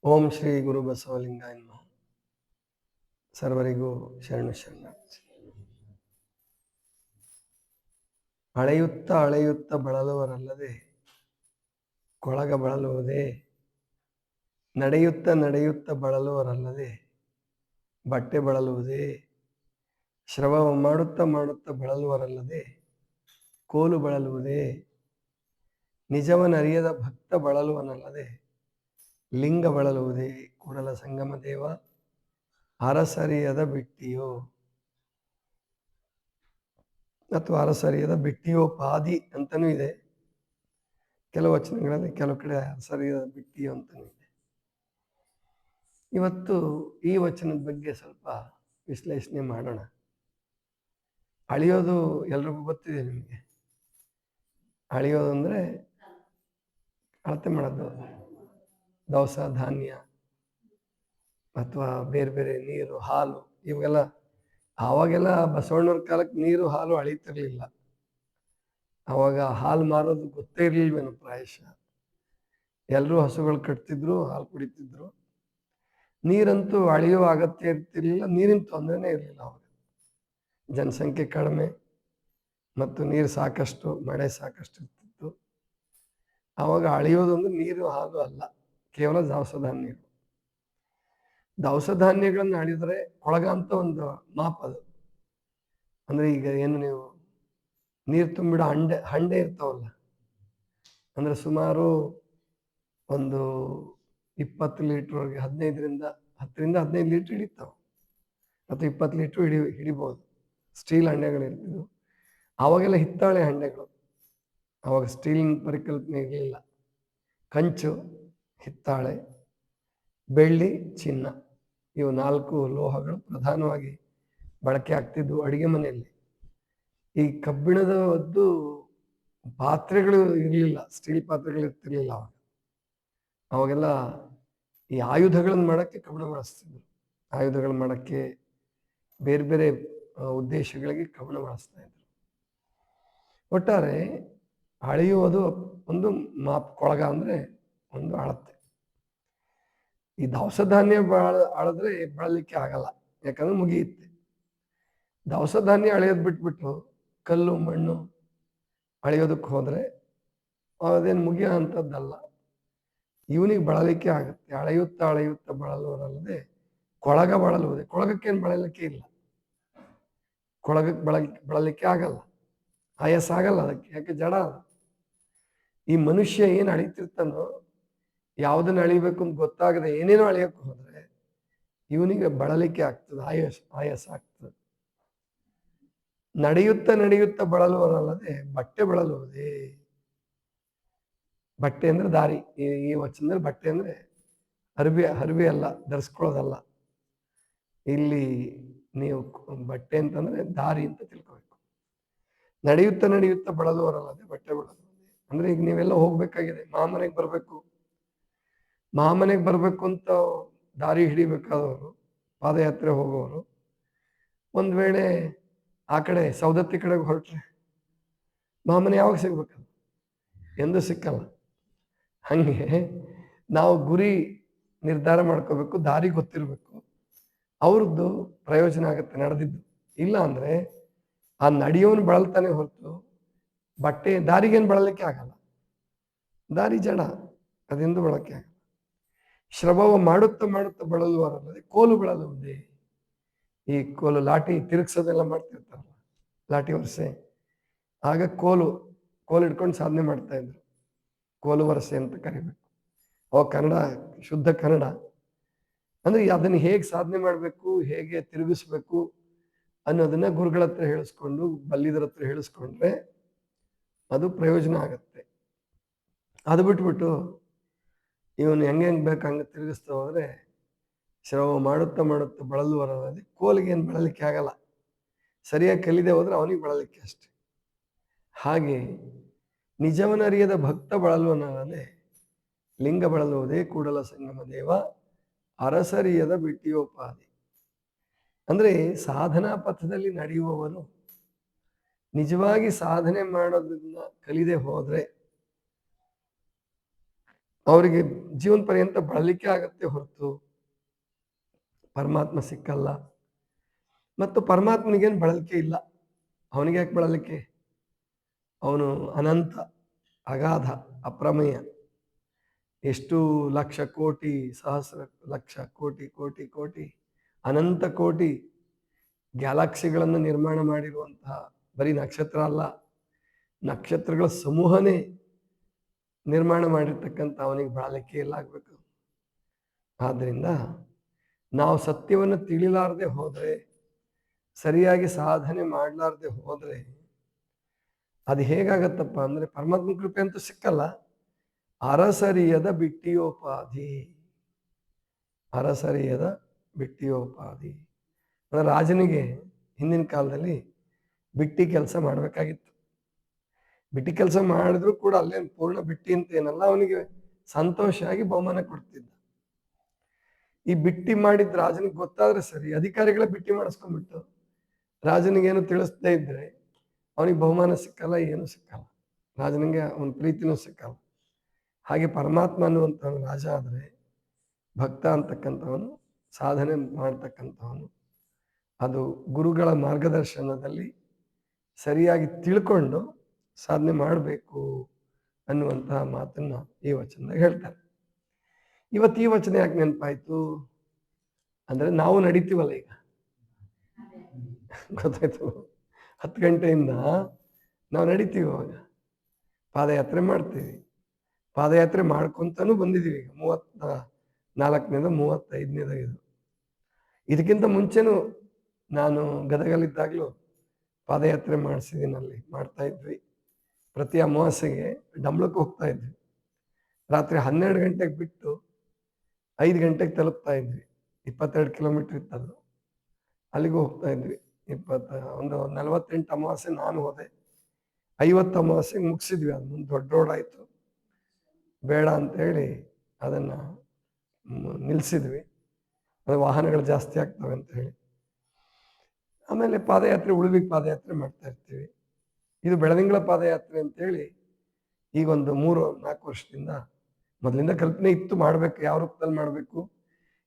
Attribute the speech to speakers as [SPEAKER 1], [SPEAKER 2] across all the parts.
[SPEAKER 1] ಓಂ ಶ್ರೀ ಗುರು ಬಸವಲಿಂಗಾಯ ನಮಃ. ಸರ್ವರಿಗೂ ಶರಣು ಶರಣಾರ್ಥಿ. ಅಳೆಯುತ್ತ ಅಳೆಯುತ್ತ ಬಳಲುವರಲ್ಲದೆ ಕೊಳಗ ಬಳಲುವುದೇ, ನಡೆಯುತ್ತ ನಡೆಯುತ್ತ ಬಳಲುವರಲ್ಲದೆ ಬಟ್ಟೆ ಬಳಲುವುದೇ, ಶ್ರವವ ಮಾಡುತ್ತ ಮಾಡುತ್ತ ಬಳಲುವರಲ್ಲದೆ ಕೋಲು ಬಳಲುವುದೇ, ನಿಜವನರಿಯದ ಭಕ್ತ ಬಳಲುವನಲ್ಲದೆ ಲಿಂಗ ಬಳಲುವುದೇ, ಕೂಡಲ ಸಂಗಮ ದೇವ ಅರಸರಿಯದ ಬಿಟ್ಟಿಯೋ ಅಥವಾ ಅರಸರಿಯದ ಬಿಟ್ಟಿಯೋ ಪಾದಿ ಅಂತನೂ ಇದೆ. ಕೆಲವು ವಚನಗಳಲ್ಲಿ ಕೆಲವು ಕಡೆ ಅರಸರಿಯದ ಬಿಟ್ಟಿಯೋ ಅಂತನೂ ಇದೆ. ಇವತ್ತು ಈ ವಚನದ ಬಗ್ಗೆ ಸ್ವಲ್ಪ ವಿಶ್ಲೇಷಣೆ ಮಾಡೋಣ. ಅಳಿಯೋದು ಎಲ್ರಿಗೂ ಗೊತ್ತಿದೆ. ನಿಮಗೆ ಅಳಿಯೋದು ಅಂದರೆ ಅಳತೆ ಮಾಡೋದು, ದವಸ ಧಾನ್ಯ ಅಥವಾ ಬೇರೆ ಬೇರೆ ನೀರು, ಹಾಲು, ಇವೆಲ್ಲ ಆವಾಗೆಲ್ಲ ಬಸವಣ್ಣವ್ರ ಕಾಲಕ್ಕೆ ನೀರು ಹಾಲು ಅಳೀತಿರ್ಲಿಲ್ಲ. ಆವಾಗ ಹಾಲು ಮಾರೋದು ಗೊತ್ತೇ ಇರಲಿಲ್ವೇನೋ ಪ್ರಾಯಶಃ. ಎಲ್ಲರೂ ಹಸುಗಳು ಕಟ್ತಿದ್ರು, ಹಾಲು ಕುಡಿತಿದ್ರು. ನೀರಂತೂ ಅಳೆಯೋ ಅಗತ್ಯ ಇರ್ತಿರ್ಲಿಲ್ಲ, ನೀರಿನ ತೊಂದರೆನೇ ಇರಲಿಲ್ಲ. ಅವಾಗ ಜನಸಂಖ್ಯೆ ಕಡಿಮೆ ಮತ್ತು ನೀರು ಸಾಕಷ್ಟು, ಮಳೆ ಸಾಕಷ್ಟು ಇರ್ತಿತ್ತು. ಆವಾಗ ಅಳೆಯೋದೊಂದು ನೀರು ಹಾಲು ಅಲ್ಲ, ಕೇವಲ ದವಸ ಧಾನ್ಯಗಳು. ದವಸ ಧಾನ್ಯಗಳನ್ನು ಅಳಿದ್ರೆ ಕೊಳಗ ಅಂತ ಒಂದು ಮಾಪದು. ಅಂದ್ರೆ ಈಗ ಏನು ನೀವು ನೀರು ತುಂಬಿಡೋ ಹಂಡೆ ಇರ್ತಾವಲ್ಲ, ಅಂದ್ರೆ ಸುಮಾರು ಒಂದು 20 ಲೀಟ್ರ್ವರೆಗೆ 10ರಿಂದ 15 ಲೀಟ್ರ್ ಹಿಡಿತಾವ, ಅಥವಾ 20 ಲೀಟ್ರ್ ಹಿಡಿಬೋದು. ಸ್ಟೀಲ್ ಹಂಡೆಗಳು ಇರ್ತಿದ್ವು. ಆವಾಗೆಲ್ಲ ಹಿತ್ತಾಳೆ ಹಂಡೆಗಳು, ಆವಾಗ ಸ್ಟೀಲಿನ ಪರಿಕಲ್ಪನೆ ಇರಲಿಲ್ಲ. ಕಂಚು, ಹಿತ್ತಾಳೆ, ಬೆಳ್ಳಿ, ಚಿನ್ನ, ಇವು 4 ಲೋಹಗಳು ಪ್ರಧಾನವಾಗಿ ಬಳಕೆ ಆಗ್ತಿದ್ವು ಅಡಿಗೆ ಮನೆಯಲ್ಲಿ. ಈ ಕಬ್ಬಿಣದದ್ದು ಪಾತ್ರೆಗಳು ಇರಲಿಲ್ಲ, ಸ್ಟೀಲ್ ಪಾತ್ರೆಗಳು ಇರ್ತಿರ್ಲಿಲ್ಲ ಅವಾಗ. ಅವಾಗೆಲ್ಲ ಈ ಆಯುಧಗಳನ್ನು ಮಾಡೋಕ್ಕೆ ಕಬ್ಬಿಣ ಬಳಸ್ತಿದ್ರು. ಆಯುಧಗಳು ಮಾಡೋಕ್ಕೆ, ಬೇರೆ ಬೇರೆ ಉದ್ದೇಶಗಳಿಗೆ ಕಬ್ಬಿಣ ಬಳಸ್ತಾ ಇದ್ರು. ಒಟ್ಟಾರೆ ಅಳೆಯುವುದು ಒಂದು ಕೊಳಗ ಅಂದರೆ ಒಂದು ಅಳತೆ. ಈ ದವಸ ಧಾನ್ಯ ಅಳೆದ್ರೆ ಬಳಲಿಕ್ಕೆ ಆಗಲ್ಲ, ಯಾಕಂದ್ರೆ ಮುಗಿಯುತ್ತೆ. ದವಸ ಧಾನ್ಯ ಅಳೆಯೋದು ಬಿಟ್ಬಿಟ್ಟು ಕಲ್ಲು ಮಣ್ಣು ಅಳೆಯೋದಕ್ಕೆ ಹೋದರೆ ಅದೇನು ಮುಗಿಯೋ ಅಂಥದ್ದಲ್ಲ. ಇವನಿಗೆ ಬಳಲಿಕ್ಕೆ ಆಗುತ್ತೆ. ಅಳೆಯುತ್ತಾ ಅಳೆಯುತ್ತಾ ಬಳಲುವರಲ್ಲದೆ ಕೊಳಗ ಬಳಲುವುದೇ. ಕೊಳಗಕ್ಕೇನು ಬಳಲಿಕ್ಕೆ ಇಲ್ಲ, ಕೊಳಗಕ್ಕೆ ಬಳಲಿಕ್ಕೆ ಆಗಲ್ಲ, ಆಯಾಸ ಆಗಲ್ಲ ಅದಕ್ಕೆ, ಯಾಕೆ ಜಡ ಅದು. ಈ ಮನುಷ್ಯ ಏನು ಅಳಿತಿರ್ತಾನೋ, ಯಾವುದನ್ನು ಅಳಿಬೇಕು ಅಂತ ಗೊತ್ತಾಗದೆ ಏನೇನೋ ಅಳಿಯೋಕ್ಕೆ ಹೋದರೆ ಇವನಿಗೆ ಬಳಲಿಕೆ ಆಗ್ತದೆ, ಆಯಾಸ ಆಗ್ತದೆ. ನಡೆಯುತ್ತಾ ನಡೆಯುತ್ತಾ ಬಳಲುವರಲ್ಲದೆ ಬಟ್ಟೆ ಬಳಲುವುದೇ. ಬಟ್ಟೆ ಅಂದ್ರೆ ದಾರಿ. ಈ ವಚನದಲ್ಲಿ ಬಟ್ಟೆ ಅಂದ್ರೆ ಹರಿವೆ ಅಲ್ಲ, ಧರಿಸ್ಕೊಳ್ಳೋದಲ್ಲ. ಇಲ್ಲಿ ನೀವು ಬಟ್ಟೆ ಅಂತಂದ್ರೆ ದಾರಿ ಅಂತ ತಿಳ್ಕೋಬೇಕು. ನಡೆಯುತ್ತಾ ನಡೆಯುತ್ತಾ ಬಳಲುವರಲ್ಲದೆ ಬಟ್ಟೆ ಬಳಲುವುದೇ ಅಂದ್ರೆ, ಈಗ ನೀವೆಲ್ಲ ಹೋಗ್ಬೇಕಾಗಿದೆ, ಮಹಾಮನೆಗೆ ಬರಬೇಕು ಅಂತ ದಾರಿ ಹಿಡಿಬೇಕಾದವರು, ಪಾದಯಾತ್ರೆ ಹೋಗೋರು, ಒಂದ್ ವೇಳೆ ಆ ಕಡೆ ಸೌದತ್ತಿ ಕಡೆಗೆ ಹೊರಟ್ರೆ ಮಹಾಮನೆ ಯಾವಾಗ ಸಿಗ್ಬೇಕಲ್ಲ, ಎಂದು ಸಿಕ್ಕಲ್ಲ. ಹಂಗೆ ನಾವು ಗುರಿ ನಿರ್ಧಾರ ಮಾಡ್ಕೋಬೇಕು, ದಾರಿ ಗೊತ್ತಿರಬೇಕು, ಅವ್ರದ್ದು ಪ್ರಯೋಜನ ಆಗುತ್ತೆ ನಡೆದಿದ್ದು. ಇಲ್ಲ ಅಂದ್ರೆ ಆ ನಡೆಯೋನು ಬಳಲ್ತಾನೆ ಹೊರತು ಬಟ್ಟೆ ದಾರಿಗೇನು ಬಳಲಿಕ್ಕೆ ಆಗಲ್ಲ. ದಾರಿ ಜಡ, ಅದೆಂದು ಬಳಕೆ ಆಗಲ್ಲ. ಶ್ರವವ ಮಾಡುತ್ತಾ ಮಾಡುತ್ತಾ ಬಳಲುವರಲ್ಲದೆ ಕೋಲು ಬಳಲುವುದೇ. ಈ ಕೋಲು ಲಾಠಿ ತಿರುಗಿಸೋದೆಲ್ಲ ಮಾಡ್ತಿರ್ತಾರಲ್ಲ, ಲಾಠಿ ವರ್ಷೆ, ಆಗ ಕೋಲು ಇಟ್ಕೊಂಡು ಸಾಧನೆ ಮಾಡ್ತಾ ಇದ್ರು. ಕೋಲು ವರಸೆ ಅಂತ ಕರಿಬೇಕು. ಕನ್ನಡ ಶುದ್ಧ ಕನ್ನಡ. ಅಂದ್ರೆ ಅದನ್ನು ಹೇಗೆ ಸಾಧನೆ ಮಾಡಬೇಕು, ಹೇಗೆ ತಿರುಗಿಸ್ಬೇಕು ಅನ್ನೋದನ್ನ ಗುರುಗಳ ಹತ್ರ ಹೇಳಿಸ್ಕೊಂಡು, ಬಲ್ಲಿದರ ಹತ್ರ ಹೇಳಿಸ್ಕೊಂಡ್ರೆ ಅದು ಪ್ರಯೋಜನ ಆಗತ್ತೆ. ಅದು ಬಿಟ್ಬಿಟ್ಟು ಇವನು ಹೆಂಗೆ ಬೇಕು ಹಂಗೆ ತಿರುಗಿಸ್ತಾ ಹೋದ್ರೆ ಶ್ರವ ಮಾಡುತ್ತಾ ಮಾಡುತ್ತಾ ಬಳಲುವರಲ್ಲದೆ ಕೋಲಿಗೆ ಏನು ಬಳಲಿಕ್ಕೆ ಆಗಲ್ಲ. ಸರಿಯಾಗಿ ಕಲಿದೆ ಹೋದ್ರೆ ಅವನಿಗೆ ಬಳಲಿಕ್ಕೆ ಅಷ್ಟೆ. ಹಾಗೆ ನಿಜವನರಿಯದ ಭಕ್ತ ಬಳಲುವನಲ್ಲದೆ ಲಿಂಗ ಬಳಲುವುದೇ, ಕೂಡಲ ಸಂಗಮ ದೇವ ಅರಸರಿಯದ ಬಿಟ್ಟಿಯೋಪಾದಿ. ಅಂದ್ರೆ ಸಾಧನಾ ಪಥದಲ್ಲಿ ನಡೆಯುವವರು ನಿಜವಾಗಿ ಸಾಧನೆ ಮಾಡೋದನ್ನ ಕಲಿದೆ ಹೋದ್ರೆ ಅವರಿಗೆ ಜೀವನ ಪರ್ಯಂತ ಬಳಲಿಕೆ ಆಗತ್ತೆ ಹೊರತು ಪರಮಾತ್ಮ ಸಿಕ್ಕಲ್ಲ. ಮತ್ತು ಪರಮಾತ್ಮನಿಗೇನು ಬಳಲಿಕೆ ಇಲ್ಲ. ಅವನಿಗೆ ಯಾಕೆ ಬಳಲಿಕೆ? ಅವನು ಅನಂತ, ಅಗಾಧ, ಅಪ್ರಮೇಯ. ಎಷ್ಟು ಲಕ್ಷ ಕೋಟಿ ಸಹಸ್ರ ಲಕ್ಷ ಕೋಟಿ ಕೋಟಿ ಕೋಟಿ ಅನಂತ ಕೋಟಿ ಗ್ಯಾಲಕ್ಸಿಗಳನ್ನು ನಿರ್ಮಾಣ ಮಾಡಿರುವಂತಹ ಬರೀ ನಕ್ಷತ್ರ ಅಲ್ಲ, ನಕ್ಷತ್ರಗಳ ಸಮೂಹನೇ ನಿರ್ಮಾಣ ಮಾಡಿರ್ತಕ್ಕಂಥ ಅವನಿಗೆ ಬಳಲಿಕೆ ಇಲ್ಲ ಆಗಬೇಕು. ಆದ್ದರಿಂದ ನಾವು ಸತ್ಯವನ್ನು ತಿಳಿಲಾರದೆ ಹೋದರೆ, ಸರಿಯಾಗಿ ಸಾಧನೆ ಮಾಡಲಾರದೆ ಹೋದರೆ ಅದು ಹೇಗಾಗತ್ತಪ್ಪ ಅಂದರೆ ಪರಮಾತ್ಮ ಕೃಪೆ ಅಂತೂ ಸಿಕ್ಕಲ್ಲ. ಅರಸರಿಯದ ಬಿಟ್ಟಿಯೋಪಾಧಿ, ಅರಸರಿಯದ ಬಿಟ್ಟಿಯೋಪಾಧಿ ಅಂದರೆ ರಾಜನಿಗೆ ಹಿಂದಿನ ಕಾಲದಲ್ಲಿ ಬಿಟ್ಟಿ ಕೆಲಸ ಮಾಡಬೇಕಾಗಿತ್ತು. ಬಿಟ್ಟಿ ಕೆಲಸ ಮಾಡಿದ್ರು ಕೂಡ ಅಲ್ಲೇನು ಪೂರ್ಣ ಬಿಟ್ಟಿ ಅಂತ ಏನಲ್ಲ, ಅವನಿಗೆ ಸಂತೋಷ ಆಗಿ ಬಹುಮಾನ ಕೊಡ್ತಿದ್ದ. ಈ ಬಿಟ್ಟಿ ಮಾಡಿದ ರಾಜನಿಗೆ ಗೊತ್ತಾದ್ರೆ ಸರಿ, ಅಧಿಕಾರಿಗಳೇ ಬಿಟ್ಟಿ ಮಾಡಿಸ್ಕೊಂಡ್ಬಿಟ್ಟು ರಾಜನಿಗೇನು ತಿಳಿಸ್ದೇ ಇದ್ರೆ ಅವನಿಗೆ ಬಹುಮಾನ ಸಿಕ್ಕಲ್ಲ, ಏನು ಸಿಕ್ಕಲ್ಲ, ರಾಜನಿಗೆ ಅವನ ಪ್ರೀತಿನೂ ಸಿಕ್ಕಲ್ಲ. ಹಾಗೆ ಪರಮಾತ್ಮ ಅನ್ನುವಂಥ ರಾಜ ಆದರೆ ಭಕ್ತ ಅಂತಕ್ಕಂಥವನು, ಸಾಧನೆ ಮಾಡ್ತಕ್ಕಂಥವನು, ಅದು ಗುರುಗಳ ಮಾರ್ಗದರ್ಶನದಲ್ಲಿ ಸರಿಯಾಗಿ ತಿಳ್ಕೊಂಡು ಸಾಧನೆ ಮಾಡಬೇಕು ಅನ್ನುವಂತಹ ಮಾತನ್ನ ಈ ವಚನದಾಗ ಹೇಳ್ತಾರೆ. ಇವತ್ತು ಈ ವಚನ ಯಾಕೆ ನೆನಪಾಯ್ತು ಅಂದ್ರೆ ನಾವು ನಡೀತೀವಲ್ಲ ಈಗ, ಗೊತ್ತಾಯ್ತು, 10 ಗಂಟೆಯಿಂದ ನಾವು ನಡೀತೀವಿ. ಅವಾಗ ಪಾದಯಾತ್ರೆ ಮಾಡ್ತೀವಿ, ಪಾದಯಾತ್ರೆ ಮಾಡ್ಕೊಂತಾನು ಬಂದಿದ್ದೀವಿ. ಈಗ 34ನೇದ 35ನೇದ ಇದು. ಇದಕ್ಕಿಂತ ಮುಂಚೆನೂ ನಾನು ಗದಗಲ್ಲಿದ್ದಾಗಲೂ ಪಾದಯಾತ್ರೆ ಮಾಡಿಸಿದ್ದೀನಿ, ಅಲ್ಲಿ ಮಾಡ್ತಾ ಇದ್ವಿ. ಪ್ರತಿ ಅಮಾವಾಸ್ಯೆಗೆ ಡಂಬ್ಳಕ್ಕೆ ಹೋಗ್ತಾ ಇದ್ವಿ. ರಾತ್ರಿ 12 ಗಂಟೆಗೆ ಬಿಟ್ಟು 5 ಗಂಟೆಗೆ ತಲುಪ್ತಾ ಇದ್ವಿ. 22 ಕಿಲೋಮೀಟರ್ ಇತ್ತದು, ಅಲ್ಲಿಗೂ ಹೋಗ್ತಾ ಇದ್ವಿ. 48 ಅಮಾವಾಸ್ಯೆ ನಾನು ಹೋದೆ, 50 ಅಮಾವಾಸ್ಯೆಗೆ ಮುಗಿಸಿದ್ವಿ. ಅದು ಮುಂದೆ ದೊಡ್ಡ ರೋಡ್ ಆಯಿತು, ಬೇಡ ಅಂತೇಳಿ ಅದನ್ನು ನಿಲ್ಲಿಸಿದ್ವಿ. ಅದು ವಾಹನಗಳು ಜಾಸ್ತಿ ಆಗ್ತವೆ ಅಂತ ಹೇಳಿ. ಆಮೇಲೆ ಪಾದಯಾತ್ರೆ, ಉಳುವಿಗೆ ಪಾದಯಾತ್ರೆ ಮಾಡ್ತಾ ಇರ್ತೀವಿ. ಇದು ಬೆಳದಿಂಗಳ ಪಾದಯಾತ್ರೆ ಅಂತೇಳಿ ಈಗೊಂದು 3-4 ವರ್ಷದಿಂದ, ಮೊದಲಿಂದ ಕಲ್ಪನೆ ಇತ್ತು ಮಾಡಬೇಕು, ಯಾವ ರೂಪದಲ್ಲಿ ಮಾಡಬೇಕು,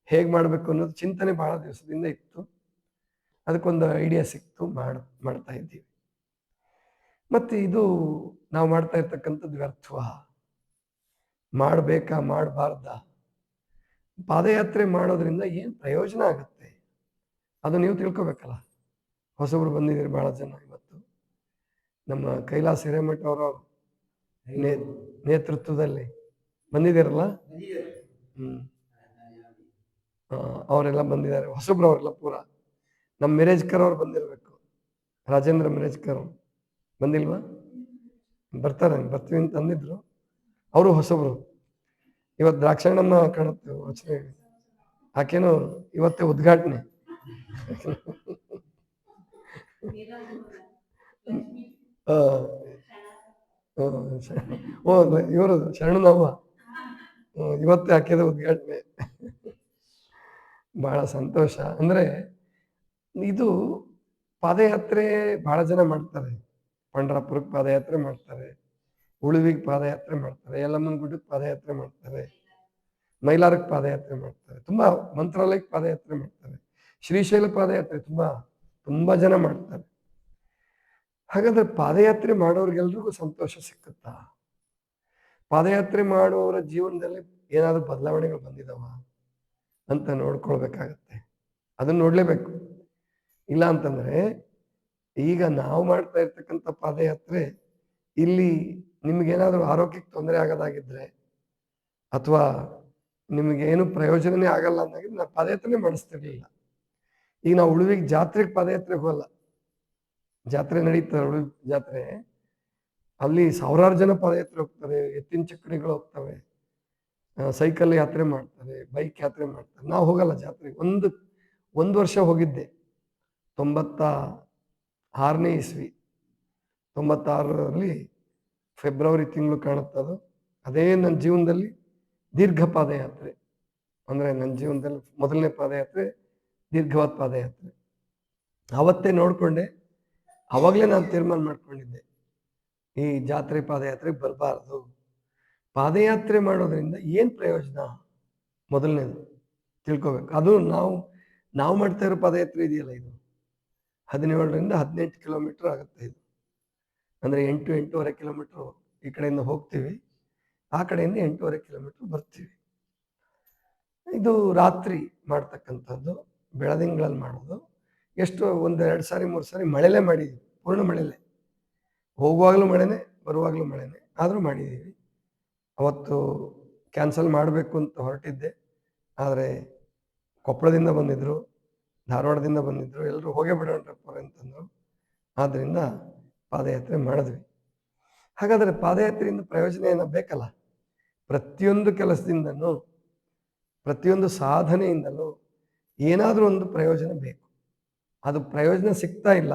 [SPEAKER 1] ಹೇಗೆ ಮಾಡಬೇಕು ಅನ್ನೋದು ಚಿಂತನೆ ಭಾಳ ದಿವಸದಿಂದ ಇತ್ತು. ಅದಕ್ಕೊಂದು ಐಡಿಯಾ ಸಿಕ್ತು, ಮಾಡ್ತಾ ಇದ್ದೀವಿ. ಮತ್ತು ಇದು ನಾವು ಮಾಡ್ತಾ ಇರ್ತಕ್ಕಂಥದ್ದು ವ್ಯರ್ಥವ, ಮಾಡಬೇಕಾ ಮಾಡಬಾರ್ದ? ಪಾದಯಾತ್ರೆ ಮಾಡೋದ್ರಿಂದ ಏನು ಪ್ರಯೋಜನ ಆಗುತ್ತೆ ಅದು ನೀವು ತಿಳ್ಕೊಬೇಕಲ್ಲ. ಹೊಸಬ್ರು ಬಂದಿದ್ದೀರಿ ಭಾಳ ಜನ. ಇವತ್ತು ನಮ್ಮ ಕೈಲಾಸ ಹಿರೇಮಠ ಅವರ ನೇತೃತ್ವದಲ್ಲಿ ಬಂದಿದ್ದೀರಲ್ಲ, ಅವರೆಲ್ಲ ಬಂದಿದ್ದಾರೆ. ಹೊಸಬ್ರು ಅವರೆಲ್ಲ ಪೂರ. ನಮ್ಮ ಮಿರೇಜ್ಕರ್ ಅವ್ರು ಬಂದಿರಬೇಕು, ರಾಜೇಂದ್ರ ಮಿರೇಜ್ಕರ್ ಬಂದಿಲ್ವಾ? ಬರ್ತೀವಿ ಅಂತ ಅಂದಿದ್ರು. ಅವರು ಹೊಸಬ್ರು. ಇವತ್ತು ದ್ರಾಕ್ಷಾಯಣಮ್ಮ ಕಾಣುತ್ತೆ ವಚನ, ಆಕೆನೂ ಇವತ್ತೇ ಉದ್ಘಾಟನೆ. ಇವರು ಶರಣನವ್ವ ಇವತ್ತೇ ಹಾಕಿದ ಉದ್ಘಾಟನೆ. ಬಹಳ ಸಂತೋಷ. ಅಂದ್ರೆ ಇದು ಪಾದಯಾತ್ರೆ ಬಹಳ ಜನ ಮಾಡ್ತಾರೆ. ಪಂಡ್ರಾಪುರಕ್ಕೆ ಪಾದಯಾತ್ರೆ ಮಾಡ್ತಾರೆ, ಉಳುವಿಗೆ ಪಾದಯಾತ್ರೆ ಮಾಡ್ತಾರೆ, ಯಲ್ಲಮ್ಮನ ಗುಡ್ಡಕ್ಕೆ ಪಾದಯಾತ್ರೆ ಮಾಡ್ತಾರೆ, ಮೈಲಾರಕ್ಕೆ ಪಾದಯಾತ್ರೆ ಮಾಡ್ತಾರೆ, ತುಂಬಾ ಮಂತ್ರಾಲಯಕ್ಕೆ ಪಾದಯಾತ್ರೆ ಮಾಡ್ತಾರೆ, ಶ್ರೀಶೈಲ ಪಾದಯಾತ್ರೆ ತುಂಬಾ ಜನ ಮಾಡ್ತಾರೆ. ಹಾಗಾದ್ರೆ ಪಾದಯಾತ್ರೆ ಮಾಡೋರಿಗೆಲ್ರಿಗೂ ಸಂತೋಷ ಸಿಕ್ಕುತ್ತಾ? ಪಾದಯಾತ್ರೆ ಮಾಡುವವರ ಜೀವನದಲ್ಲಿ ಏನಾದರೂ ಬದಲಾವಣೆಗಳು ಬಂದಿದಾವ ಅಂತ ನೋಡ್ಕೊಳ್ಬೇಕಾಗತ್ತೆ. ಅದನ್ನ ನೋಡ್ಲೇಬೇಕು. ಇಲ್ಲ ಅಂತಂದ್ರೆ ಈಗ ನಾವು ಮಾಡ್ತಾ ಇರ್ತಕ್ಕಂಥ ಪಾದಯಾತ್ರೆ ಇಲ್ಲಿ ನಿಮ್ಗೇನಾದ್ರೂ ಆರೋಗ್ಯಕ್ಕೆ ತೊಂದರೆ ಆಗೋದಾಗಿದ್ರೆ, ಅಥವಾ ನಿಮಗೇನು ಪ್ರಯೋಜನನೇ ಆಗಲ್ಲ ಅಂದಾಗಿದ್ರೆ ನಾವು ಪಾದಯಾತ್ರೆ ಮಾಡಿಸ್ತಿರ್ಲಿಲ್ಲ. ಈಗ ನಾವು ಉಳುವಿಗೆ ಜಾತ್ರೆಗೆ ಪಾದಯಾತ್ರೆಗೆ ಹೋಗಲ್ಲ. ಜಾತ್ರೆ ನಡೀತಾರೆ, ಉಳುವಿ ಜಾತ್ರೆ, ಅಲ್ಲಿ ಸಾವಿರಾರು ಜನ ಪಾದಯಾತ್ರೆ ಹೋಗ್ತಾರೆ, ಎತ್ತಿನ ಚಕ್ಕಡಿಗಳು ಹೋಗ್ತವೆ, ಸೈಕಲ್ ಯಾತ್ರೆ ಮಾಡ್ತಾರೆ, ಬೈಕ್ ಯಾತ್ರೆ ಮಾಡ್ತಾರೆ. ನಾವು ಹೋಗಲ್ಲ ಜಾತ್ರೆಗೆ. ಒಂದು ವರ್ಷ ಹೋಗಿದ್ದೆ, 96ನೇ ಇಸ್ವಿ, 96ರಲ್ಲಿ ಫೆಬ್ರವರಿ ತಿಂಗಳು ಕಾಣುತ್ತದು. ಅದೇ ನನ್ನ ಜೀವನದಲ್ಲಿ ದೀರ್ಘ ಪಾದಯಾತ್ರೆ, ಅಂದರೆ ನನ್ನ ಜೀವನದಲ್ಲಿ ಮೊದಲನೇ ಪಾದಯಾತ್ರೆ, ದೀರ್ಘವಾದ ಪಾದಯಾತ್ರೆ. ಅವತ್ತೇ ನೋಡಿಕೊಂಡೆ. ಆವಾಗಲೇ ನಾನು ತೀರ್ಮಾನ ಮಾಡ್ಕೊಂಡಿದ್ದೆ, ಈ ಜಾತ್ರೆ ಪಾದಯಾತ್ರೆಗೆ ಬರಬಾರ್ದು, ಪಾದಯಾತ್ರೆ ಮಾಡೋದ್ರಿಂದ ಏನು ಪ್ರಯೋಜನ ಮೊದಲನೇದು ತಿಳ್ಕೊಬೇಕು. ಅದು ನಾವು ಮಾಡ್ತಾ ಇರೋ ಪಾದಯಾತ್ರೆ ಇದೆಯಲ್ಲ, ಇದು 17ರಿಂದ 18 ಕಿಲೋಮೀಟರ್ ಆಗುತ್ತೆ. ಇದು ಅಂದರೆ 8-8.5 ಕಿಲೋಮೀಟ್ರ್ ಈ ಕಡೆಯಿಂದ ಹೋಗ್ತೀವಿ, ಆ ಕಡೆಯಿಂದ 8.5 ಕಿಲೋಮೀಟ್ರ್ ಬರ್ತೀವಿ. ಇದು ರಾತ್ರಿ ಮಾಡ್ತಕ್ಕಂಥದ್ದು, ಬೆಳದಿಂಗಳಲ್ಲಿ ಮಾಡೋದು. ಎಷ್ಟು 1-2 ಸಾರಿ 3 ಸಾರಿ ಮಳೆಲೇ ಮಾಡಿದ್ದೀವಿ, ಪೂರ್ಣ ಮಳೆಲೇ. ಹೋಗುವಾಗಲೂ ಮಳೆನೇ, ಬರುವಾಗಲೂ ಮಳೆನೇ, ಆದರೂ ಮಾಡಿದ್ದೀವಿ. ಅವತ್ತು ಕ್ಯಾನ್ಸಲ್ ಮಾಡಬೇಕು ಅಂತ ಹೊರಟಿದ್ದೆ, ಆದರೆ ಕೊಪ್ಪಳದಿಂದ ಬಂದಿದ್ದರು, ಧಾರವಾಡದಿಂದ ಬಂದಿದ್ದರು, ಎಲ್ಲರೂ ಹೋಗೇ ಬಿಡೋಣ್ರಪ್ಪ ಅಂತಂದರು. ಆದ್ದರಿಂದ ಪಾದಯಾತ್ರೆ ಮಾಡಿದ್ವಿ. ಹಾಗಾದರೆ ಪಾದಯಾತ್ರೆಯಿಂದ ಪ್ರಯೋಜನ ಏನೋ ಬೇಕಲ್ಲ. ಪ್ರತಿಯೊಂದು ಕೆಲಸದಿಂದನೂ, ಪ್ರತಿಯೊಂದು ಸಾಧನೆಯಿಂದಲೂ ಏನಾದರೂ ಒಂದು ಪ್ರಯೋಜನ ಬೇಕು. ಅದು ಪ್ರಯೋಜನ ಸಿಗ್ತಾ ಇಲ್ಲ,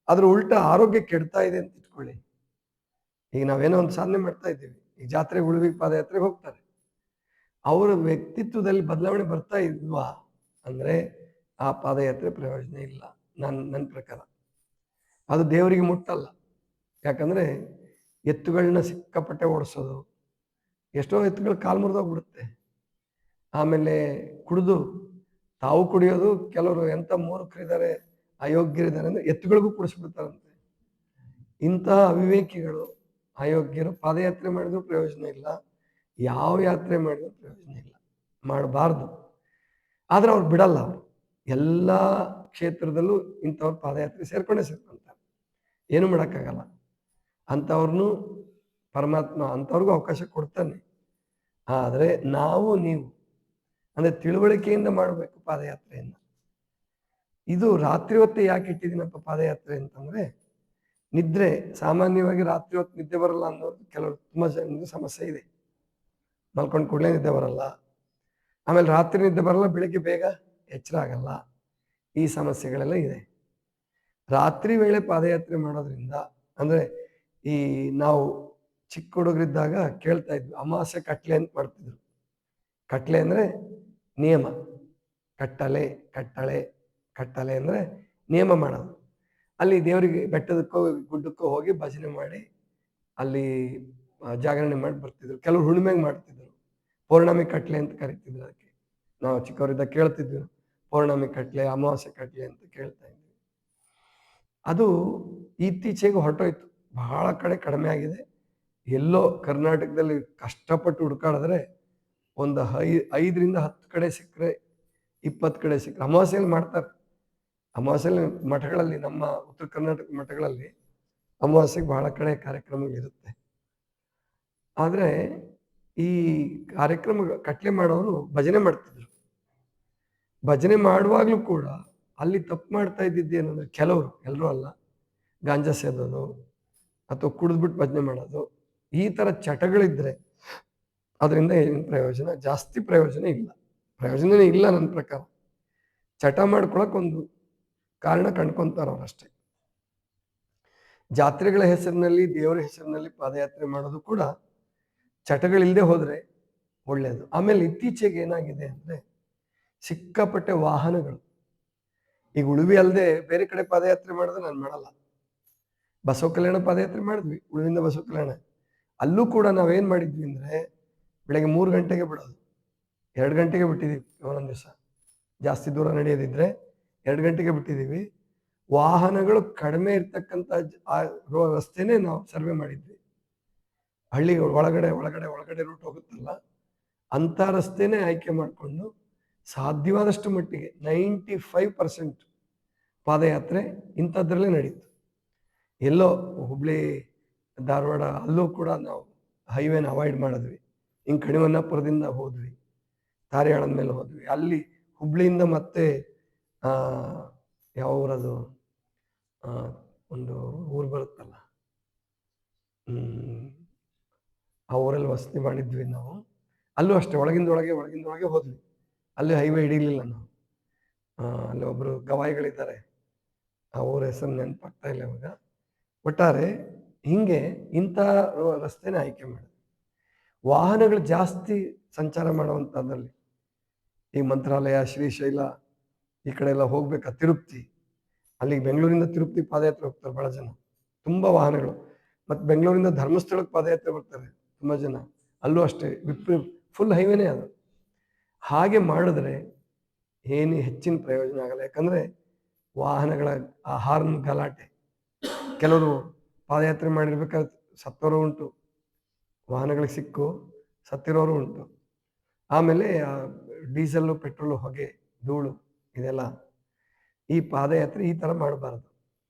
[SPEAKER 1] ಅದ್ರ ಉಲ್ಟಾ ಆರೋಗ್ಯ ಕೆಡ್ತಾ ಇದೆ ಅಂತ ಇಟ್ಕೊಳ್ಳಿ. ಈಗ ನಾವೇನೋ ಒಂದು ಸಾಧನೆ ಮಾಡ್ತಾ ಇದ್ದೀವಿ, ಈ ಜಾತ್ರೆಗೆ, ಉಳುವಿಗೆ, ಪಾದಯಾತ್ರೆಗೆ ಹೋಗ್ತಾರೆ. ಅವರ ವ್ಯಕ್ತಿತ್ವದಲ್ಲಿ ಬದಲಾವಣೆ ಬರ್ತಾ ಇಲ್ವಾ ಅಂದರೆ ಆ ಪಾದಯಾತ್ರೆ ಪ್ರಯೋಜನ ಇಲ್ಲ ನನ್ನ ಪ್ರಕಾರ. ಅದು ದೇವರಿಗೆ ಮುಟ್ಟಲ್ಲ. ಯಾಕಂದರೆ ಎತ್ತುಗಳನ್ನ ಸಿಕ್ಕಾಪಟ್ಟೆ ಓಡಿಸೋದು, ಎಷ್ಟೋ ಎತ್ತುಗಳು ಕಾಲು ಮುರಿದೋಗ್ಬಿಡುತ್ತೆ. ಆಮೇಲೆ ಕುಡಿದು ತಾವು ಕುಡಿಯೋದು, ಕೆಲವರು ಎಂಥ ಮೂರ್ಖರಿದ್ದಾರೆ, ಅಯೋಗ್ಯರಿದ್ದಾರೆ ಅಂದರೆ ಎತ್ತುಗಳಿಗೂ ಕುಡಿಸ್ಬಿಡ್ತಾರಂತೆ. ಇಂತಹ ಅವಿವೇಕಿಗಳು, ಅಯೋಗ್ಯರು ಪಾದಯಾತ್ರೆ ಮಾಡಿದ್ರು ಪ್ರಯೋಜನ ಇಲ್ಲ, ಯಾವ ಯಾತ್ರೆ ಮಾಡಿದ್ರು ಪ್ರಯೋಜನ ಇಲ್ಲ, ಮಾಡಬಾರ್ದು. ಆದರೆ ಅವ್ರು ಬಿಡಲ್ಲ. ಅವರು ಎಲ್ಲ ಕ್ಷೇತ್ರದಲ್ಲೂ ಇಂಥವ್ರು ಪಾದಯಾತ್ರೆ ಸೇರ್ಕೊಂತಾರೆ, ಏನು ಮಾಡೋಕ್ಕಾಗಲ್ಲ. ಅಂಥವ್ರನ್ನೂ ಪರಮಾತ್ಮ ಅಂಥವ್ರಿಗೂ ಅವಕಾಶ ಕೊಡ್ತಾನೆ. ಆದರೆ ನೀವು ಅಂದರೆ ತಿಳುವಳಿಕೆಯಿಂದ ಮಾಡಬೇಕು ಪಾದಯಾತ್ರೆಯನ್ನು. ಇದು ರಾತ್ರಿ ಹೊತ್ತೇ ಯಾಕೆ ಇಟ್ಟಿದ್ದೀನಪ್ಪ ಪಾದಯಾತ್ರೆ ಅಂತಂದರೆ, ನಿದ್ರೆ, ಸಾಮಾನ್ಯವಾಗಿ ರಾತ್ರಿ ಹೊತ್ತು ನಿದ್ದೆ ಬರಲ್ಲ ಅನ್ನೋದು ಕೆಲವರು ತುಂಬ ಜನರಿಗೆ ಸಮಸ್ಯೆ ಇದೆ. ಮಲ್ಕೊಂಡು ಕೂಡಲೇ ನಿದ್ದೆ ಬರಲ್ಲ, ಆಮೇಲೆ ರಾತ್ರಿ ನಿದ್ದೆ ಬರಲ್ಲ, ಬೆಳಿಗ್ಗೆ ಬೇಗ ಎಚ್ಚರ ಆಗಲ್ಲ, ಈ ಸಮಸ್ಯೆಗಳೆಲ್ಲ ಇದೆ. ರಾತ್ರಿ ವೇಳೆ ಪಾದಯಾತ್ರೆ ಮಾಡೋದ್ರಿಂದ, ಅಂದರೆ ಈ ನಾವು ಚಿಕ್ಕ ಹುಡುಗರಿದ್ದಾಗ ಕೇಳ್ತಾ ಇದ್ವಿ, ಅಮಾವಾಸ್ಯೆ ಕಟ್ಲೆ ಅಂತ ಮಾಡ್ತಿದ್ರು. ಕಟ್ಲೆ ಅಂದರೆ ನಿಯಮ, ಕಟ್ಟಲೆ, ಕಟ್ಟಳೆ, ಕಟ್ಟಲೆ ಅಂದರೆ ನಿಯಮ ಮಾಡೋದು. ಅಲ್ಲಿ ದೇವರಿಗೆ ಬೆಟ್ಟದಕ್ಕೋ ಗುಡ್ಡಕ್ಕೋ ಹೋಗಿ ಭಜನೆ ಮಾಡಿ ಅಲ್ಲಿ ಜಾಗರಣೆ ಮಾಡಿ ಬರ್ತಿದ್ರು. ಕೆಲವರು ಹುಣ್ಣಿಮೆಗೆ ಮಾಡ್ತಿದ್ರು, ಪೌರ್ಣಮಿ ಕಟ್ಲೆ ಅಂತ ಕರಿತಿದ್ರು ಅದಕ್ಕೆ. ನಾವು ಚಿಕ್ಕವರಿದ್ದಾಗ ಕೇಳ್ತಿದ್ವಿ, ಪೌರ್ಣಮಿ ಕಟ್ಲೆ, ಅಮಾವಾಸ್ಯೆ ಕಟ್ಲೆ ಅಂತ ಕೇಳ್ತಾ ಇದ್ವಿ. ಅದು ಇತ್ತೀಚೆಗೆ ಹೊರಟೋಯ್ತು, ಬಹಳ ಕಡೆ ಕಡಿಮೆ ಆಗಿದೆ. ಎಲ್ಲೋ ಕರ್ನಾಟಕದಲ್ಲಿ ಕಷ್ಟಪಟ್ಟು ಹುಡುಕಾಡಿದ್ರೆ ಒಂದು 5ರಿಂದ 10 ಕಡೆ ಸಿಕ್ಕರೆ, 20 ಕಡೆ ಸಿಕ್ಕರೆ ಅಮಾವಾಸ್ಯೆಯಲ್ಲಿ ಮಾಡ್ತಾರೆ. ಅಮಾವಾಸ್ಯೆಯಲ್ಲಿ ಮಠಗಳಲ್ಲಿ, ನಮ್ಮ ಉತ್ತರ ಕರ್ನಾಟಕ ಮಠಗಳಲ್ಲಿ ಅಮಾವಾಸ್ಯೆಗೆ ಬಹಳ ಕಡೆ ಕಾರ್ಯಕ್ರಮಗಳಿರುತ್ತೆ. ಆದರೆ ಈ ಕಾರ್ಯಕ್ರಮ ಕಟ್ಲೆ ಮಾಡೋರು ಭಜನೆ ಮಾಡ್ತಿದ್ರು. ಭಜನೆ ಮಾಡುವಾಗಲೂ ಕೂಡ ಅಲ್ಲಿ ತಪ್ಪು ಮಾಡ್ತಾ ಇದ್ದಿದ್ದೇನೆಂದರೆ, ಕೆಲವರು, ಎಲ್ಲರೂ ಅಲ್ಲ, ಗಾಂಜಾ ಸೇದೋದು ಅಥವಾ ಕುಡಿದ್ಬಿಟ್ಟು ಭಜನೆ ಮಾಡೋದು, ಈ ಥರ ಚಟಗಳಿದ್ದರೆ ಅದರಿಂದ ಏನು ಪ್ರಯೋಜನ? ಜಾಸ್ತಿ ಪ್ರಯೋಜನ ಇಲ್ಲ. ಪ್ರಯೋಜನವೇ ಇಲ್ಲ ನನ್ನ ಪ್ರಕಾರ. ಚಟ ಮಾಡ್ಕೊಳಕ್ಕೆ ಒಂದು ಕಾರಣ ಕಂಡ್ಕೊತಾರೆ ಅವರಷ್ಟೇ. ಜಾತ್ರೆಗಳ ಹೆಸರಿನಲ್ಲಿ, ದೇವರ ಹೆಸರಿನಲ್ಲಿ ಪಾದಯಾತ್ರೆ ಮಾಡೋದು ಕೂಡ ಚಟಗಳಿಲ್ಲದೆ ಹೋದರೆ ಒಳ್ಳೆಯದು. ಆಮೇಲೆ ಇತ್ತೀಚೆಗೆ ಏನಾಗಿದೆ ಅಂದರೆ, ಸಿಕ್ಕಾಪಟ್ಟೆ ವಾಹನಗಳು. ಈಗ ಉಳುವಿ ಅಲ್ಲದೆ ಬೇರೆ ಕಡೆ ಪಾದಯಾತ್ರೆ ಮಾಡಿದ್ರೆ ನಾನು ಮಾಡಲ್ಲ. ಬಸವ ಕಲ್ಯಾಣ ಪಾದಯಾತ್ರೆ ಮಾಡಿದ್ವಿ, ಉಳುವಿಂದ ಬಸವ ಕಲ್ಯಾಣ. ಅಲ್ಲೂ ಕೂಡ ನಾವೇನು ಮಾಡಿದ್ವಿ ಅಂದರೆ, ಬೆಳಗ್ಗೆ 3 ಗಂಟೆಗೆ ಬಿಡೋದು, 2 ಗಂಟೆಗೆ ಬಿಟ್ಟಿದ್ದೀವಿ. ಒಂದೊಂದು ದಿವಸ ಜಾಸ್ತಿ ದೂರ ನಡೆಯೋದಿದ್ರೆ 2 ಗಂಟೆಗೆ ಬಿಟ್ಟಿದ್ದೀವಿ. ವಾಹನಗಳು ಕಡಿಮೆ ಇರ್ತಕ್ಕಂಥ ರಸ್ತೆನೇ ನಾವು ಸರ್ವೆ ಮಾಡಿದ್ವಿ. ಹಳ್ಳಿ ಒಳಗಡೆ ರೂಟ್ ಹೋಗುತ್ತಲ್ಲ, ಅಂಥ ರಸ್ತೆನೇ ಆಯ್ಕೆ ಮಾಡಿಕೊಂಡು ಸಾಧ್ಯವಾದಷ್ಟು ಮಟ್ಟಿಗೆ 95% ಪಾದಯಾತ್ರೆ ಇಂಥದ್ರಲ್ಲೇ ನಡೀತು. ಎಲ್ಲೋ ಹುಬ್ಳಿ, ಧಾರವಾಡ ಅಲ್ಲೂ ಕೂಡ ನಾವು ಹೈವೇನ ಅವಾಯ್ಡ್ ಮಾಡಿದ್ವಿ. ಹಿಂಗೆ ಕಣಿವನ್ನಾಪುರದಿಂದ ಹೋದ್ವಿ, ತಾರೆಯಾಳದ ಮೇಲೆ ಹೋದ್ವಿ. ಅಲ್ಲಿ ಹುಬ್ಳಿಯಿಂದ ಮತ್ತೆ ಯಾವ ಊರದು, ಒಂದು ಊರು ಬರುತ್ತಲ್ಲ, ಆ ಊರಲ್ಲಿ ವಸತಿ ಮಾಡಿದ್ವಿ ನಾವು. ಅಲ್ಲೂ ಅಷ್ಟೇ ಒಳಗಿಂದೊಳಗೆ ಹೋದ್ವಿ. ಅಲ್ಲಿ ಹೈವೇ ಹಿಡಿಲಿಲ್ಲ ನಾವು. ಅಲ್ಲಿ ಒಬ್ಬರು ಗವಾಯಿಗಳಿದ್ದಾರೆ, ಆ ಊರ ಹೆಸರು ನೆನಪಾಗ್ತಾ ಇಲ್ಲ ಇವಾಗ. ಒಟ್ಟಾರೆ ಹಿಂಗೆ ಇಂಥ ರಸ್ತೆನೇ ಆಯ್ಕೆ ಮಾಡಿದ್ವಿ. ವಾಹನಗಳು ಜಾಸ್ತಿ ಸಂಚಾರ ಮಾಡುವಂಥದ್ರಲ್ಲಿ, ಈ ಮಂತ್ರಾಲಯ, ಶ್ರೀಶೈಲ ಈ ಕಡೆ ಎಲ್ಲ ಹೋಗ್ಬೇಕಾ, ತಿರುಪತಿ, ಅಲ್ಲಿಗೆ ಬೆಂಗಳೂರಿಂದ ತಿರುಪತಿ ಪಾದಯಾತ್ರೆ ಹೋಗ್ತಾರೆ ಭಾಳ ಜನ, ತುಂಬ ವಾಹನಗಳು. ಮತ್ತು ಬೆಂಗಳೂರಿಂದ ಧರ್ಮಸ್ಥಳಕ್ಕೆ ಪಾದಯಾತ್ರೆ ಬರ್ತಾರೆ ತುಂಬ ಜನ, ಅಲ್ಲೂ ಅಷ್ಟೇ ಫುಲ್ ಹೈವೇನೇ ಅದು. ಹಾಗೆ ಮಾಡಿದ್ರೆ ಏನು ಹೆಚ್ಚಿನ ಪ್ರಯೋಜನ ಆಗಲ್ಲ. ಯಾಕಂದರೆ ವಾಹನಗಳ ಹಾರ್ನ್ ಗಲಾಟೆ, ಕೆಲವರು ಪಾದಯಾತ್ರೆ ಮಾಡಿರ್ಬೇಕಾದ್ರೆ ಸತ್ತೋರು ಉಂಟು, ವಾಹನಗಳಿಗೆ ಸಿಕ್ಕು ಸತ್ತಿರೋರು ಉಂಟು. ಆಮೇಲೆ ಡೀಸೆಲ್ಲು ಪೆಟ್ರೋಲು ಹೊಗೆ ಧೂಳು ಇದೆಲ್ಲ. ಈ ಪಾದಯಾತ್ರೆ ಈ ಥರ ಮಾಡಬಾರ್ದು.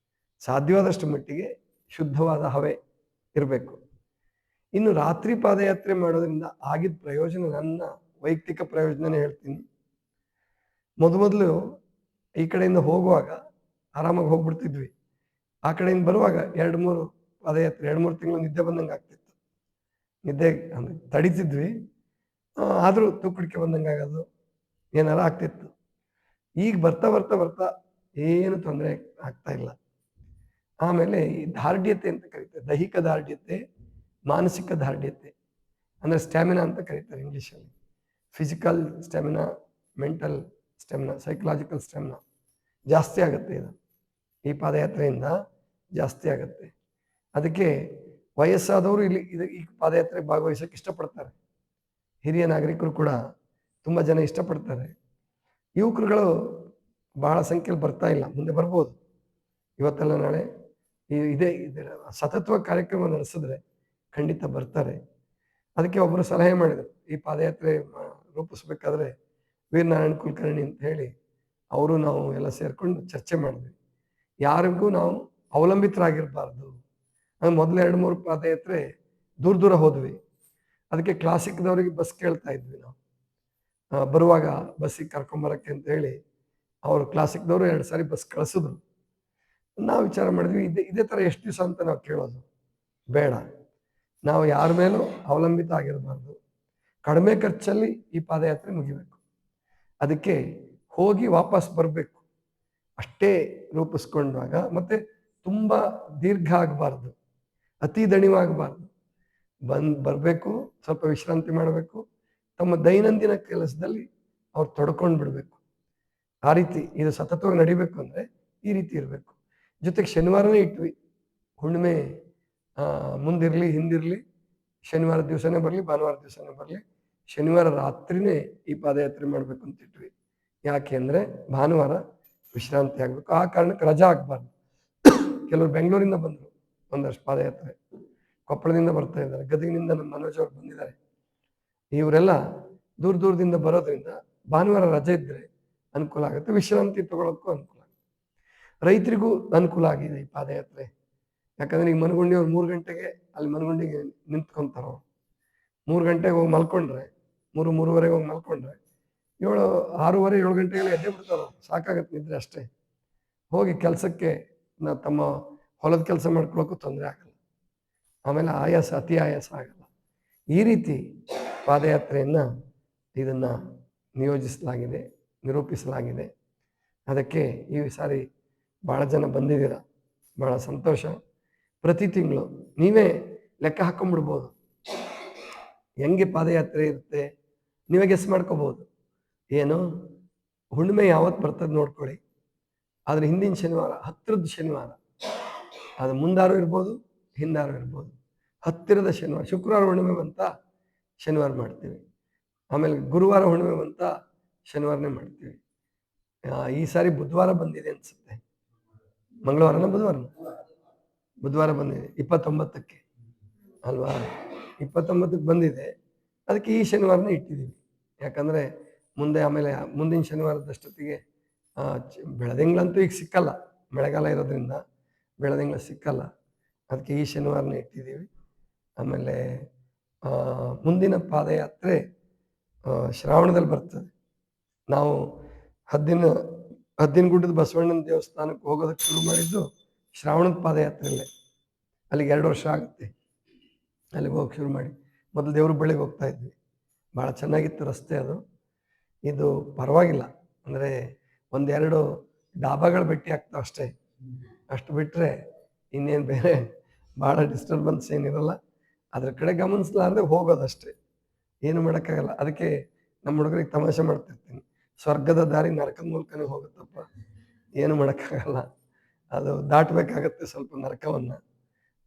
[SPEAKER 1] ಸಾಧ್ಯವಾದಷ್ಟು ಮಟ್ಟಿಗೆ ಶುದ್ಧವಾದ ಹವೆ ಇರಬೇಕು. ಇನ್ನು ರಾತ್ರಿ ಪಾದಯಾತ್ರೆ ಮಾಡೋದ್ರಿಂದ ಆಗಿದ್ದ ಪ್ರಯೋಜನ, ನನ್ನ ವೈಯಕ್ತಿಕ ಪ್ರಯೋಜನನೇ ಹೇಳ್ತೀನಿ. ಮೊದಲು ಈ ಕಡೆಯಿಂದ ಹೋಗುವಾಗ ಆರಾಮಾಗಿ ಹೋಗ್ಬಿಡ್ತಿದ್ವಿ. ಆ ಕಡೆಯಿಂದ ಬರುವಾಗ 2-3 ಪಾದಯಾತ್ರೆ 2-3 ತಿಂಗಳು ನಿದ್ದೆ ಬಂದಂಗೆ ಆಗ್ತಿತ್ತು. ನಿದ್ದೆ ಅಂದರೆ ತಡಿತಿದ್ವಿ, ಆದರೂ ತೂಕಡಿಕೆ ಬಂದಂಗೆ ಆಗೋದು ಏನಾರ ಆಗ್ತಿತ್ತು. ಈಗ ಬರ್ತಾ ಬರ್ತಾ ಬರ್ತಾ ಏನು ತೊಂದರೆ ಆಗ್ತಾ ಇಲ್ಲ. ಆಮೇಲೆ ಈ ದಾರ್ಢ್ಯತೆ ಅಂತ ಕರೀತಾರೆ, ದೈಹಿಕ ದಾರ್ಢ್ಯತೆ, ಮಾನಸಿಕ ದಾರ್ಢ್ಯತೆ ಅಂದರೆ ಸ್ಟ್ಯಾಮಿನಾ ಅಂತ ಕರೀತಾರೆ ಇಂಗ್ಲೀಷಲ್ಲಿ. Physical stamina, mental stamina, psychological stamina ಜಾಸ್ತಿ ಆಗುತ್ತೆ. ಇದು ಈ ಪಾದಯಾತ್ರೆಯಿಂದ ಜಾಸ್ತಿ ಆಗುತ್ತೆ. ಅದಕ್ಕೆ ವಯಸ್ಸಾದವರು ಈ ಪಾದಯಾತ್ರೆಗೆ ಭಾಗವಹಿಸೋಕೆ ಇಷ್ಟಪಡ್ತಾರೆ. ಹಿರಿಯ ನಾಗರಿಕರು ಕೂಡ ತುಂಬ ಜನ ಇಷ್ಟಪಡ್ತಾರೆ. ಯುವಕರುಗಳು ಬಹಳ ಸಂಖ್ಯೆಯಲ್ಲಿ ಬರ್ತಾ ಇಲ್ಲ, ಮುಂದೆ ಬರ್ಬೋದು. ಇವತ್ತೆಲ್ಲ ನಾಳೆ ಇದೇ ಸತತವಾಗಿ ಕಾರ್ಯಕ್ರಮ ನಡೆಸಿದ್ರೆ ಖಂಡಿತ ಬರ್ತಾರೆ. ಅದಕ್ಕೆ ಒಬ್ಬರು ಸಲಹೆ ಮಾಡಿದರು, ಈ ಪಾದಯಾತ್ರೆ ರೂಪಿಸ್ಬೇಕಾದ್ರೆ ವೀರನಾರಾಯಣ ಕುಲಕರ್ಣಿ ಅಂತ ಹೇಳಿ ಅವರು ನಾವು ಎಲ್ಲ ಸೇರ್ಕೊಂಡು ಚರ್ಚೆ ಮಾಡಿದ್ವಿ. ಯಾರಿಗೂ ನಾವು ಅವಲಂಬಿತರಾಗಿರಬಾರ್ದು. ಮೊದಲು 2-3 ಪಾದಯಾತ್ರೆ ದೂರ ದೂರ ಹೋದ್ವಿ. ಅದಕ್ಕೆ ಕ್ಲಾಸಿಕ್ದವ್ರಿಗೆ ಬಸ್ ಕೇಳ್ತಾ ಇದ್ವಿ ನಾವು, ಬರುವಾಗ ಬಸ್ಸಿಗೆ ಕರ್ಕೊಂಬರಕ್ಕೆ ಅಂತ ಹೇಳಿ ಅವರು ಕ್ಲಾಸಿಕ್ದವರು 2 ಸಾರಿ ಬಸ್ ಕಳಿಸಿದ್ರು. ನಾವು ವಿಚಾರ ಮಾಡಿದ್ವಿ, ಇದೇ ಥರ ಎಷ್ಟು ದಿವಸ ಅಂತ ನಾವು ಕೇಳೋದು ಬೇಡ. ನಾವು ಯಾರ ಮೇಲೂ ಅವಲಂಬಿತ ಆಗಿರಬಾರ್ದು. ಕಡಿಮೆ ಖರ್ಚಲ್ಲಿ ಈ ಪಾದಯಾತ್ರೆ ಮುಗಿಬೇಕು. ಅದಕ್ಕೆ ಹೋಗಿ ವಾಪಸ್ ಬರಬೇಕು ಅಷ್ಟೇ ರೂಪಿಸ್ಕೊಂಡಾಗ, ಮತ್ತೆ ತುಂಬ ದೀರ್ಘ ಆಗಬಾರ್ದು, ಅತಿ ದಣಿವಾಗಬಾರ್ದು. ಬರಬೇಕು, ಸ್ವಲ್ಪ ವಿಶ್ರಾಂತಿ ಮಾಡಬೇಕು, ತಮ್ಮ ದೈನಂದಿನ ಕೆಲಸದಲ್ಲಿ ಅವ್ರು ತೊಡ್ಕೊಂಡು ಬಿಡಬೇಕು. ಆ ರೀತಿ ಇದು ಸತತವಾಗಿ ನಡಿಬೇಕು ಅಂದರೆ ಈ ರೀತಿ ಇರಬೇಕು. ಜೊತೆಗೆ ಶನಿವಾರನೇ ಇಟ್ವಿ, ಹುಣ್ಣಿಮೆ ಮುಂದಿರಲಿ ಹಿಂದಿರಲಿ, ಶನಿವಾರ ದಿವಸನೇ ಬರಲಿ ಭಾನುವಾರ ದಿವಸನೇ ಬರಲಿ, ಶನಿವಾರ ರಾತ್ರಿನೇ ಈ ಪಾದಯಾತ್ರೆ ಮಾಡಬೇಕು ಅಂತ ಇಟ್ವಿ. ಯಾಕೆ ಅಂದರೆ ಭಾನುವಾರ ವಿಶ್ರಾಂತಿ ಆಗಬೇಕು. ಆ ಕಾರಣಕ್ಕೆ ರಜಾ ಆಗಬಾರ್ದು. ಕೆಲವರು ಬೆಂಗಳೂರಿಂದ ಬಂದರು, ಒಂದಷ್ಟು ಪಾದಯಾತ್ರೆ ಕೊಪ್ಪಳದಿಂದ ಬರ್ತಾ ಇದ್ದಾರೆ, ಗದಗಿನಿಂದ ನಮ್ಮ ಮನೋಜ್ ಅವರು ಬಂದಿದ್ದಾರೆ. ಇವರೆಲ್ಲ ದೂರ ದೂರದಿಂದ ಬರೋದ್ರಿಂದ ಭಾನುವಾರ ರಜೆ ಇದ್ದರೆ ಅನುಕೂಲ ಆಗುತ್ತೆ, ವಿಶ್ರಾಂತಿ ತಗೊಳ್ಳೋಕ್ಕೂ ಅನುಕೂಲ ಆಗುತ್ತೆ. ರೈತರಿಗೂ ಅನುಕೂಲ ಆಗಿದೆ ಈ ಪಾದಯಾತ್ರೆ. ಯಾಕಂದರೆ ಈಗ ಮನಗುಂಡಿ ಅವ್ರು 3 ಗಂಟೆಗೆ ಅಲ್ಲಿ ಮನಗುಂಡಿಗೆ ನಿಂತ್ಕೊಂತಾರ. 3 ಗಂಟೆಗೆ ಹೋಗಿ ಮಲ್ಕೊಂಡ್ರೆ, 3-3:30 ಹೋಗಿ ಮಲ್ಕೊಂಡ್ರೆ 6:30-7 ಗಂಟೆಗೆಲ್ಲ ಎದ್ದೇ ಬಿಡ್ತಾರೆ. ಸಾಕಾಗತ್ತೆ ನಿದ್ರೆ ಅಷ್ಟೇ. ಹೋಗಿ ಕೆಲಸಕ್ಕೆ ತಮ್ಮ ಹೊಲದ ಕೆಲಸ ಮಾಡ್ಕೊಳ್ಳೋಕ್ಕೂ ತೊಂದರೆ ಆಗಲ್ಲ. ಆಮೇಲೆ ಅತಿ ಆಯಾಸ ಆಗಲ್ಲ. ಈ ರೀತಿ ಪಾದಯಾತ್ರೆಯನ್ನು ಇದನ್ನು ನಿಯೋಜಿಸಲಾಗಿದೆ, ನಿರೂಪಿಸಲಾಗಿದೆ. ಅದಕ್ಕೆ ಈ ಸಾರಿ ಭಾಳ ಜನ ಬಂದಿದ್ದೀರ, ಭಾಳ ಸಂತೋಷ. ಪ್ರತಿ ತಿಂಗಳು ನೀವೇ ಲೆಕ್ಕ ಹಾಕೊಂಡ್ಬಿಡ್ಬೋದು ಹೆಂಗೆ ಪಾದಯಾತ್ರೆ ಇರುತ್ತೆ, ನೀವೇ ಗೆಸ್ ಮಾಡ್ಕೋಬೋದು. ಏನು ಹುಣ್ಣಿಮೆ ಯಾವತ್ತು ಬರ್ತದೆ ನೋಡ್ಕೊಳ್ಳಿ, ಆದರೆ ಹಿಂದಿನ ಶನಿವಾರ, ಹತ್ತಿರದ ಶನಿವಾರ, ಅದು ಮುಂದಾರು ಇರ್ಬೋದು ಹಿಂದಾರು ಇರ್ಬೋದು, ಹತ್ತಿರದ ಶನಿವಾರ. ಶುಕ್ರವಾರ ಹುಣ್ಣಿಮೆ ಬಂತ ಶನಿವಾರ ಮಾಡ್ತೀವಿ, ಆಮೇಲೆ ಗುರುವಾರ ಹುಣ್ಣಿಮೆ ಬಂತ ಶನಿವಾರನೇ ಮಾಡ್ತೀವಿ. ಈ ಸಾರಿ ಬುಧವಾರ ಬಂದಿದೆ ಅನ್ಸುತ್ತೆ, ಮಂಗಳವಾರನ ಬುಧವಾರ ಬಂದಿದೆ, 29ಕ್ಕೆ ಅಲ್ವಾ, 29ಕ್ಕೆ ಬಂದಿದೆ. ಅದಕ್ಕೆ ಈ ಶನಿವಾರನೇ ಇಟ್ಟಿದ್ದೀವಿ. ಯಾಕಂದರೆ ಮುಂದೆ ಆಮೇಲೆ ಮುಂದಿನ ಶನಿವಾರದಷ್ಟೊತ್ತಿಗೆ ಬೆಳದಿಂಗಳಂತೂ ಈಗ ಸಿಕ್ಕಲ್ಲ, ಮಳೆಗಾಲ ಇರೋದ್ರಿಂದ ಬೆಳದಿಂಗಳ ಸಿಕ್ಕಲ್ಲ. ಅದಕ್ಕೆ ಈ ಶನಿವಾರನೇ ಇಟ್ಟಿದ್ದೀವಿ. ಆಮೇಲೆ ಮುಂದಿನ ಪಾದಯಾತ್ರೆ ಶ್ರಾವಣದಲ್ಲಿ ಬರ್ತದೆ. ನಾವು ಹದ್ದಿನಗುಡ್ಡದ ಬಸವಣ್ಣನ ದೇವಸ್ಥಾನಕ್ಕೆ ಹೋಗೋದಕ್ಕೆ ಶುರು ಮಾಡಿದ್ದು ಶ್ರಾವಣದ ಪಾದಯಾತ್ರೆಯಲ್ಲೇ. ಅಲ್ಲಿಗೆ 2 ವರ್ಷ ಆಗುತ್ತೆ ಅಲ್ಲಿಗೆ ಹೋಗಿ ಶುರು ಮಾಡಿ. ಮೊದಲು ದೇವ್ರ ಬಳಿಗೆ ಹೋಗ್ತಾ ಇದ್ವಿ, ಭಾಳ ಚೆನ್ನಾಗಿತ್ತು ರಸ್ತೆ ಅದು. ಇದು ಪರವಾಗಿಲ್ಲ, ಅಂದರೆ 1-2 ಡಾಬಾಗಳು ಭೇಟಿ ಆಗ್ತಾವೆ ಅಷ್ಟೇ. ಅಷ್ಟು ಬಿಟ್ಟರೆ ಇನ್ನೇನು ಬೇರೆ ಭಾಳ ಡಿಸ್ಟರ್ಬೆನ್ಸ್ ಏನಿರಲ್ಲ. ಅದ್ರ ಕಡೆ ಗಮನಿಸಲಾರ್ದೆ ಹೋಗೋದಷ್ಟೇ, ಏನು ಮಾಡೋಕ್ಕಾಗಲ್ಲ. ಅದಕ್ಕೆ ನಮ್ಮ ಹುಡುಗರಿಗೆ ತಮಾಷೆ ಮಾಡ್ತಿರ್ತೀನಿ, ಸ್ವರ್ಗದ ದಾರಿ ನರಕದ ಮೂಲಕನೇ ಹೋಗುತ್ತಪ್ಪ, ಏನು ಮಾಡೋಕ್ಕಾಗಲ್ಲ, ಅದು ದಾಟಬೇಕಾಗತ್ತೆ ಸ್ವಲ್ಪ ನರಕವನ್ನು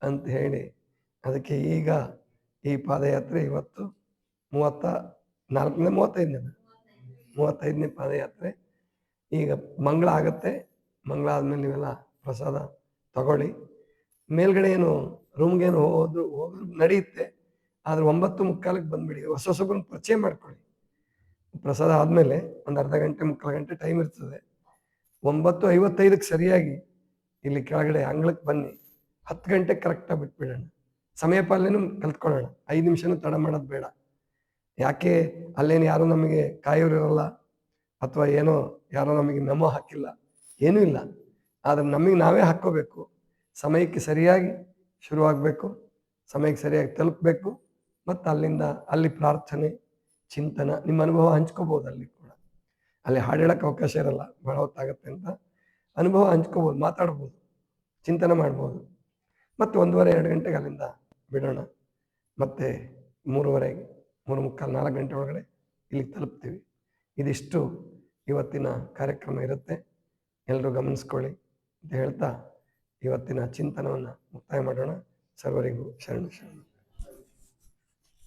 [SPEAKER 1] ಅಂತ ಹೇಳಿ. ಅದಕ್ಕೆ ಈಗ ಈ ಪಾದಯಾತ್ರೆ ಇವತ್ತು 34ನೇ 35ನೇ ಪಾದಯಾತ್ರೆ. ಈಗ ಮಂಗಳ ಆಗುತ್ತೆ. ಮಂಗಳ ಆದಮೇಲೆ ನೀವೆಲ್ಲ ಪ್ರಸಾದ ತಗೊಳ್ಳಿ. ಮೇಲ್ಗಡೆ ಏನು ರೂಮ್ಗೇನು ಹೋಗೋದು ನಡೆಯುತ್ತೆ, ಆದರೆ 9:45ಕ್ಕೆ ಬಂದ್ಬಿಡಿ. ಹೊಸೊಬ್ಬರನ್ನ ಪರಿಚಯ ಮಾಡ್ಕೊಳ್ಳಿ. ಪ್ರಸಾದ ಆದಮೇಲೆ ಒಂದು ಅರ್ಧ ಗಂಟೆ ಮುಕ್ಕಾಲು ಗಂಟೆ ಟೈಮ್ ಇರ್ತದೆ. 9:55ಕ್ಕೆ ಸರಿಯಾಗಿ ಇಲ್ಲಿ ಕೆಳಗಡೆ ಅಂಗಳಕ್ಕೆ ಬನ್ನಿ. 10 ಗಂಟೆಗೆ ಕರೆಕ್ಟಾಗಿ ಬಿಟ್ಬಿಡೋಣ. ಸಮಯ ಪಾಲನೆನೂ ಕಲ್ತ್ಕೊಳ್ಳೋಣ. 5 ನಿಮಿಷನೂ ತಡ ಮಾಡೋದು ಬೇಡ. ಯಾಕೆ ಅಲ್ಲೇನು ಯಾರೂ ನಮಗೆ ಕಾಯೋರಿರಲ್ಲ, ಅಥವಾ ಏನೋ ಯಾರೋ ನಮಗೆ ಮೆಮೊ ಹಾಕಿಲ್ಲ, ಏನೂ ಇಲ್ಲ. ಆದರೆ ನಮಗೆ ನಾವೇ ಹಾಕ್ಕೋಬೇಕು. ಸಮಯಕ್ಕೆ ಸರಿಯಾಗಿ ಶುರುವಾಗಬೇಕು, ಸಮಯಕ್ಕೆ ಸರಿಯಾಗಿ ತಲುಪಬೇಕು. ಮತ್ತು ಅಲ್ಲಿ ಪ್ರಾರ್ಥನೆ, ಚಿಂತನ, ನಿಮ್ಮ ಅನುಭವ ಹಂಚ್ಕೋಬೋದು. ಅಲ್ಲಿ ಕೂಡ ಅಲ್ಲಿ ಹಾಡು ಹೇಳೋಕ್ಕೆ ಅವಕಾಶ ಇರಲ್ಲ, ಭಾಳ ಹೊತ್ತಾಗತ್ತೆ ಅಂತ. ಅನುಭವ ಹಂಚ್ಕೋಬೋದು, ಮಾತಾಡ್ಬೋದು, ಚಿಂತನೆ ಮಾಡ್ಬೋದು. ಮತ್ತು 1:15 ಗಂಟೆಗೆ ಅಲ್ಲಿಂದ ಬಿಡೋಣ. ಮತ್ತು 3:15, 3:45, 4 ಗಂಟೆ ಒಳಗಡೆ ಇಲ್ಲಿಗೆ ತಲುಪ್ತೀವಿ. ಇದಿಷ್ಟು ಇವತ್ತಿನ ಕಾರ್ಯಕ್ರಮ ಇರುತ್ತೆ. ಎಲ್ಲರೂ ಗಮನಿಸ್ಕೊಳ್ಳಿ ಅಂತ ಹೇಳ್ತಾ ಇವತ್ತಿನ ಚಿಂತನವನ್ನು ಮುಕ್ತಾಯ ಮಾಡೋಣ. ಸರ್ವರಿಗೂ ಶರಣು ಶರಣು.